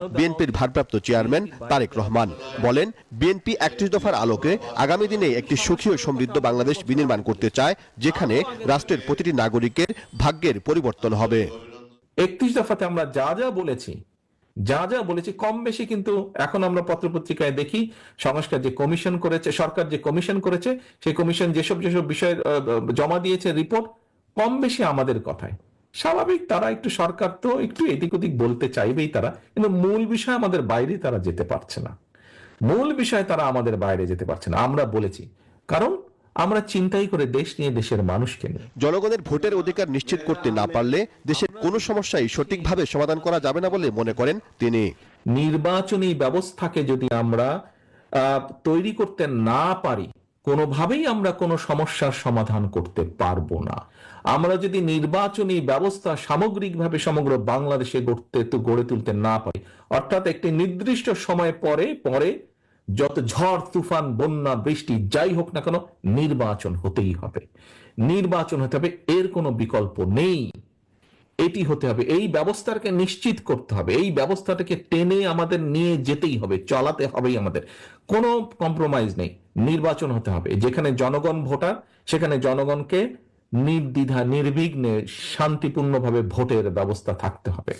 বিএনপির ভারপ্রাপ্ত চেয়ারম্যান তারেক রহমান বলেন, বিএনপি ৩১ দফার আলোকে আগামী দিনে একটি সুখী ও সমৃদ্ধ বাংলাদেশ বিনির্মাণ করতে চায়, যেখানে রাষ্ট্রের প্রতিটি নাগরিকের ভাগ্যের পরিবর্তন হবে। ৩১ দফাতে আমরা যা যা বলেছি কম বেশি কিন্তু এখন আমরা পত্রপত্রিকায় দেখি সংস্কার যে কমিশন করেছে, সরকার যে কমিশন করেছে, সেই কমিশন যেসব বিষয় জমা দিয়েছে রিপোর্ট কম বেশি আমাদের কথায়। স্বাভাবিক, তারা একটু সরকার তো একটু এদিক ওদিক বলতে চাইবেই তারা, কিন্তু মূল বিষয় আমাদের বাইরে তারা যেতে পারছে না। মূল বিষয় তারা আমাদের বাইরে যেতে পারছে না। আমরা বলেছি কারণ আমরা চিন্তাই করে দেশ নিয়ে, দেশের মানুষকে নিয়ে। জনগণের ভোটের অধিকার নিশ্চিত করতে না পারলে দেশের কোনো সমস্যাই সঠিকভাবে সমাধান করা যাবে না বলে মনে করেন তিনি। নির্বাচনী ব্যবস্থাকে যদি আমরা তৈরি করতে না পারি, কোনোভাবেই আমরা কোনো সমস্যার সমাধান করতে পারবো না। আমরা যদি নির্বাচনী ব্যবস্থা সামগ্রিকভাবে সমগ্র বাংলাদেশে গড়ে তুলতে না পারি, অর্থাৎ একটি নির্দিষ্ট সময় পরে যত ঝড় তুফান বন্যা বৃষ্টি যাই হোক না কেন নির্বাচন হতেই হবে, নির্বাচন হতে হবে, এর কোনো বিকল্প নেই। এটি হতে হবে, এই ব্যবস্থাকে নিশ্চিত করতে হবে, এই ব্যবস্থাটাকে টেনে আমাদের নিয়ে যেতেই হবে, চলাতে হবেই, আমাদের কোনো কম্প্রোমাইজ নেই। নির্বাচন হতে হবে, যেখানে জনগণ ভোটার, সেখানে জনগণকে নির্দ্বিধা নির্বিঘ্নে শান্তিপূর্ণভাবে ভোটের ব্যবস্থা থাকতে হবে।